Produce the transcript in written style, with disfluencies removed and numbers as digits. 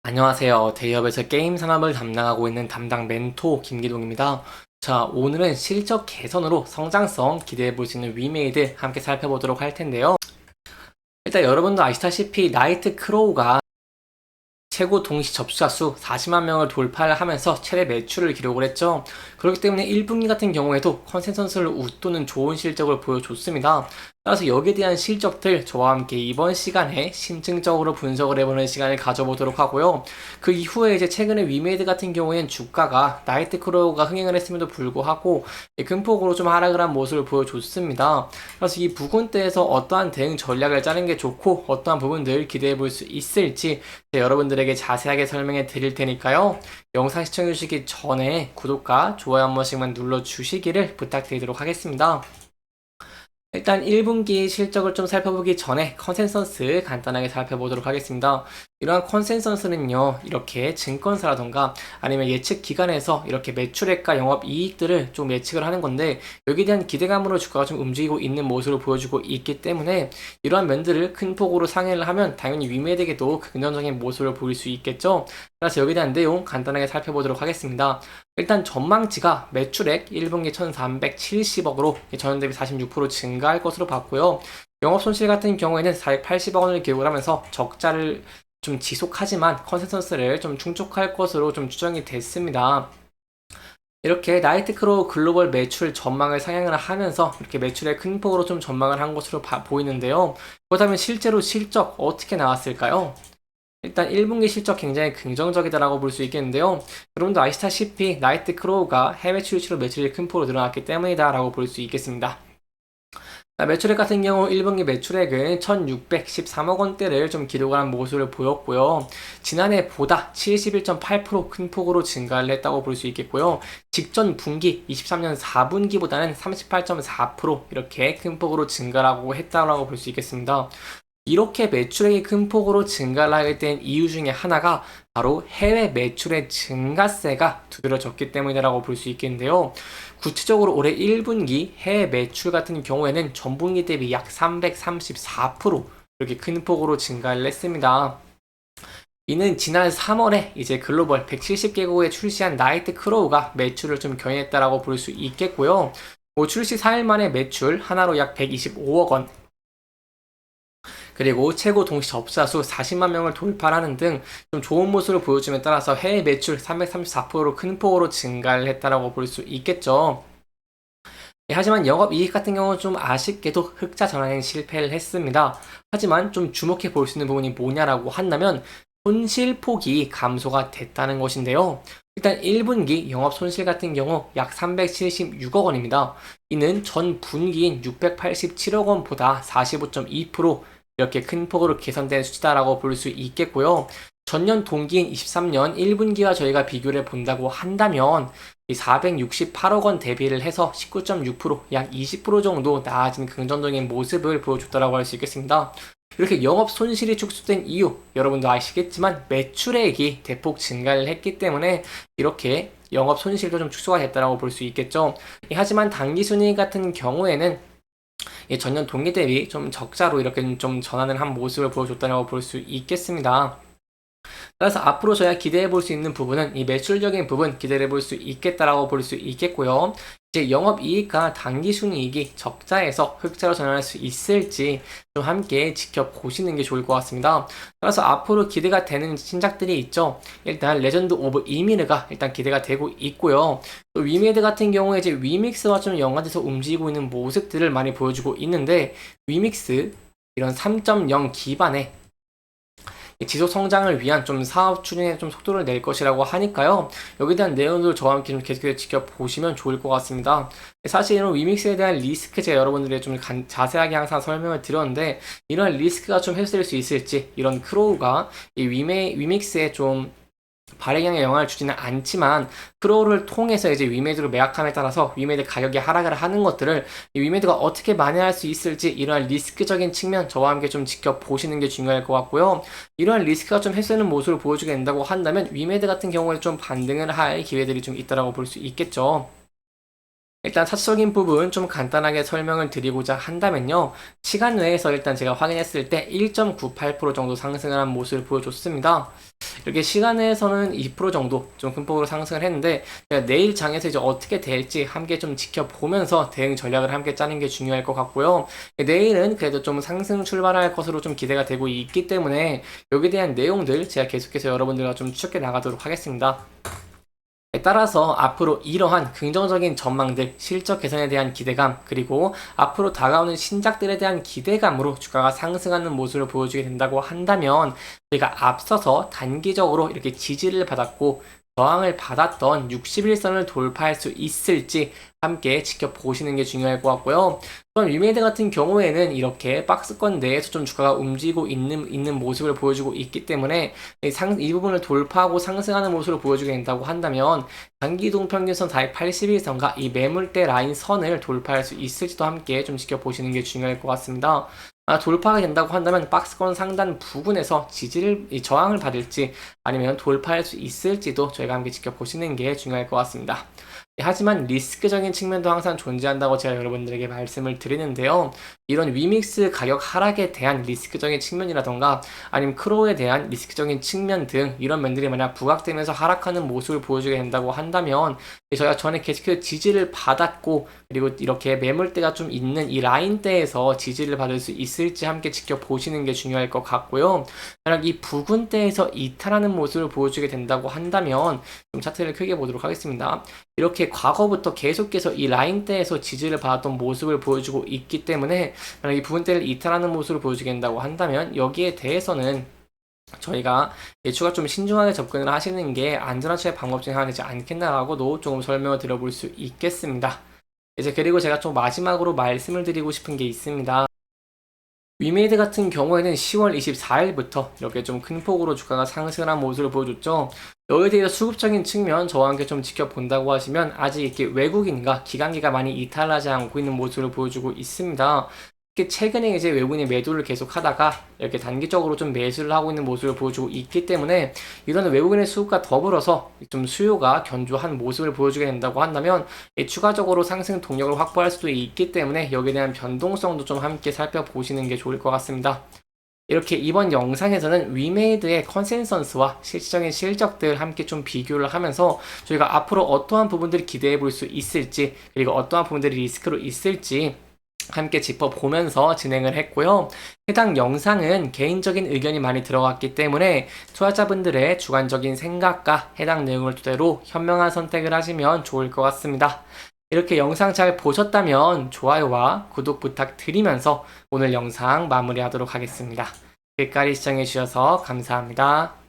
안녕하세요. 대기업에서 게임 산업을 담당하고 있는 담당 멘토 김기동입니다. 자, 오늘은 실적 개선으로 성장성 기대해 볼 수 있는 위메이드 함께 살펴보도록 할 텐데요. 일단 여러분도 아시다시피 나이트 크로우가 최고 동시 접수자 수 40만 명을 돌파를 하면서 최대 매출을 기록을 했죠. 그렇기 때문에 1분기 같은 경우에도 컨센서스를 웃도는 좋은 실적을 보여줬습니다. 따라서 여기에 대한 실적들 저와 함께 이번 시간에 심층적으로 분석을 해보는 시간을 가져보도록 하고요. 그 이후에 이제 최근에 위메이드 같은 경우에는 주가가 나이트크로우가 흥행을 했음에도 불구하고 큰 폭으로 좀 하락을 한 모습을 보여줬습니다. 그래서 이 부분대에서 어떠한 대응 전략을 짜는 게 좋고 어떠한 부분들 기대해 볼 수 있을지 여러분들에게 자세하게 설명해 드릴 테니까요. 영상 시청해 주시기 전에 구독과 좋아요 한 번씩만 눌러 주시기를 부탁드리도록 하겠습니다. 일단 1분기 실적을 좀 살펴보기 전에 컨센서스 간단하게 살펴보도록 하겠습니다. 이러한 컨센서스는요, 이렇게 증권사라던가 아니면 예측 기관에서 이렇게 매출액과 영업이익들을 좀 예측을 하는 건데, 여기에 대한 기대감으로 주가가 좀 움직이고 있는 모습을 보여주고 있기 때문에 이러한 면들을 큰 폭으로 상회를 하면 당연히 위매되게도 긍정적인 모습을 보일 수 있겠죠. 그래서 여기에 대한 내용 간단하게 살펴보도록 하겠습니다. 일단 전망치가 매출액 1분기 1370억으로 전년 대비 46% 증가할 것으로 봤고요. 영업 손실 같은 경우에는 480억 원을 기록을 하면서 적자를 좀 지속하지만 컨센서스를 좀 충족할 것으로 좀 추정이 됐습니다. 이렇게 나이트크로우 글로벌 매출 전망을 상향을 하면서 이렇게 매출의 큰 폭으로 좀 전망을 한 것으로 보이는데요. 그렇다면 실제로 실적 어떻게 나왔을까요? 일단 1분기 실적 굉장히 긍정적이다라고 볼 수 있겠는데요. 여러분도 아시다시피 나이트크로우가 해외 출시로 매출이 큰 폭으로 늘어났기 때문이다라고 볼 수 있겠습니다. 매출액 같은 경우 1분기 매출액은 1613억 원대를 좀 기록을 한 모습을 보였고요. 지난해보다 71.8%큰 폭으로 증가를 했다고 볼 수 있겠고요. 직전 분기 23년 4분기보다는 38.4% 이렇게 큰 폭으로 증가라고 했다고 볼 수 있겠습니다. 이렇게 매출액이 큰 폭으로 증가를 하게 된 이유 중에 하나가 바로 해외 매출의 증가세가 두드러졌기 때문이라고 볼 수 있겠는데요. 구체적으로 올해 1분기 해외 매출 같은 경우에는 전분기 대비 약 334% 이렇게 큰 폭으로 증가를 했습니다. 이는 지난 3월에 이제 글로벌 170개국에 출시한 나이트 크로우가 매출을 좀 견인했다라고 볼 수 있겠고요. 출시 4일 만에 매출 하나로 약 125억 원, 그리고 최고 동시 접수자 수 40만 명을 돌파하는 등 좀 좋은 모습을 보여줌에 따라서 해외 매출 334%로 큰 폭으로 증가를 했다라고 볼 수 있겠죠. 하지만 영업이익 같은 경우는 좀 아쉽게도 흑자 전환에 실패를 했습니다. 하지만 좀 주목해 볼 수 있는 부분이 뭐냐라고 한다면 손실폭이 감소가 됐다는 것인데요. 일단 1분기 영업 손실 같은 경우 약 376억 원입니다. 이는 전 분기인 687억 원보다 45.2% 이렇게 큰 폭으로 개선된 수치다라고 볼 수 있겠고요. 전년 동기인 23년 1분기와 저희가 비교를 본다고 한다면 468억 원 대비를 해서 19.6%, 약 20% 정도 나아진 긍정적인 모습을 보여줬다고 할 수 있겠습니다. 이렇게 영업 손실이 축소된 이유, 여러분도 아시겠지만 매출액이 대폭 증가를 했기 때문에 이렇게 영업 손실도 좀 축소가 됐다고 볼 수 있겠죠. 하지만 당기순이익 같은 경우에는 전년 동기 대비 좀 적자로 이렇게 좀 전환을 한 모습을 보여줬다고 볼 수 있겠습니다. 따라서 앞으로 저희가 기대해 볼 수 있는 부분은 이 매출적인 부분 기대해 볼 수 있겠다라고 볼 수 있겠고요. 이제 영업이익과 당기순이익이 적자에서 흑자로 전환할 수 있을지 좀 함께 지켜보시는 게 좋을 것 같습니다. 따라서 앞으로 기대가 되는 신작들이 있죠. 일단 레전드 오브 이미르가 일단 기대가 되고 있고요. 또 위메드 같은 경우에 이제 위믹스와 좀 연관돼서 움직이고 있는 모습들을 많이 보여주고 있는데 위믹스 이런 3.0 기반의 지속 성장을 위한 좀 사업 추진에 좀 속도를 낼 것이라고 하니까요. 여기에 대한 내용들 저와 함께 좀 계속해서 지켜보시면 좋을 것 같습니다. 사실 이런 위믹스에 대한 리스크 제가 여러분들에게 좀 자세하게 항상 설명을 드렸는데 이런 리스크가 좀 해소될 수 있을지 이런 크로우가 이 위믹스에 좀 발행량에 영향을 주지는 않지만 크로우를 통해서 이제 위메드로 매각함에 따라서 위메드 가격이 하락을 하는 것들을 이 위메드가 어떻게 만회할 수 있을지 이러한 리스크적인 측면 저와 함께 좀 지켜보시는 게 중요할 것 같고요. 이러한 리스크가 좀 해소되는 모습을 보여주게 된다고 한다면 위메드 같은 경우에 좀 반등을 할 기회들이 좀 있다라고 볼 수 있겠죠. 일단 차트적인 부분 좀 간단하게 설명을 드리고자 한다면요. 시간 외에서 일단 제가 확인했을 때 1.98% 정도 상승을 한 모습을 보여줬습니다. 이렇게 시간에서는 2% 정도 좀 큰 폭으로 상승을 했는데 제가 내일 장에서 이제 어떻게 될지 함께 좀 지켜보면서 대응 전략을 함께 짜는 게 중요할 것 같고요. 내일은 그래도 좀 상승 출발할 것으로 좀 기대가 되고 있기 때문에 여기에 대한 내용들 제가 계속해서 여러분들과 좀 추적해 나가도록 하겠습니다. 따라서 앞으로 이러한 긍정적인 전망들, 실적 개선에 대한 기대감, 그리고 앞으로 다가오는 신작들에 대한 기대감으로 주가가 상승하는 모습을 보여주게 된다고 한다면 저희가 앞서서 단기적으로 이렇게 지지를 받았고 저항을 받았던 61선을 돌파할 수 있을지 함께 지켜보시는 게 중요할 것 같고요. 또한 위메이드 같은 경우에는 이렇게 박스권 내에서 좀 주가가 움직이고 있는 모습을 보여주고 있기 때문에 이 부분을 돌파하고 상승하는 모습을 보여주게 된다고 한다면 단기이동 평균선 481선과 이 매물대 라인 선을 돌파할 수 있을지도 함께 좀 지켜보시는 게 중요할 것 같습니다. 돌파가 된다고 한다면 박스권 상단 부근에서 저항을 받을지 아니면 돌파할 수 있을지도 저희가 함께 지켜보시는 게 중요할 것 같습니다. 하지만 리스크적인 측면도 항상 존재한다고 제가 여러분들에게 말씀을 드리는데요. 이런 위믹스 가격 하락에 대한 리스크적인 측면이라던가 아니면 크로우에 대한 리스크적인 측면 등 이런 면들이 만약 부각되면서 하락하는 모습을 보여주게 된다고 한다면 저희가 전에 계속해서 지지를 받았고 그리고 이렇게 매물대가 좀 있는 이 라인대에서 지지를 받을 수 있을지 함께 지켜보시는 게 중요할 것 같고요. 만약 이 부근대에서 이탈하는 모습을 보여주게 된다고 한다면 좀 차트를 크게 보도록 하겠습니다. 이렇게 과거부터 계속해서 이 라인대에서 지지를 받았던 모습을 보여주고 있기 때문에 만약 이 부분대를 이탈하는 모습을 보여주게 된다고 한다면 여기에 대해서는 저희가 추가 좀 신중하게 접근을 하시는 게 안전한 투자 방법 중에 하나이지 않겠나라고도 조금 설명을 드려볼 수 있겠습니다. 이제 그리고 제가 좀 마지막으로 말씀을 드리고 싶은 게 있습니다. 위메이드 같은 경우에는 10월 24일부터 이렇게 좀 큰 폭으로 주가가 상승한 모습을 보여줬죠. 여기에 대해서 수급적인 측면 저와 함께 좀 지켜본다고 하시면 아직 이렇게 외국인과 기관기가 많이 이탈하지 않고 있는 모습을 보여주고 있습니다. 특히 최근에 이제 외국인이 매도를 계속 하다가 이렇게 단기적으로 좀 매수를 하고 있는 모습을 보여주고 있기 때문에 이런 외국인의 수급과 더불어서 좀 수요가 견조한 모습을 보여주게 된다고 한다면 추가적으로 상승 동력을 확보할 수도 있기 때문에 여기에 대한 변동성도 좀 함께 살펴보시는 게 좋을 것 같습니다. 이렇게 이번 영상에서는 위메이드의 컨센서스와 실질적인 실적들 함께 좀 비교를 하면서 저희가 앞으로 어떠한 부분들을 기대해 볼 수 있을지 그리고 어떠한 부분들이 리스크로 있을지 함께 짚어보면서 진행을 했고요. 해당 영상은 개인적인 의견이 많이 들어갔기 때문에 투자자분들의 주관적인 생각과 해당 내용을 토대로 현명한 선택을 하시면 좋을 것 같습니다. 이렇게 영상 잘 보셨다면 좋아요와 구독 부탁드리면서 오늘 영상 마무리하도록 하겠습니다. 끝까지 시청해주셔서 감사합니다.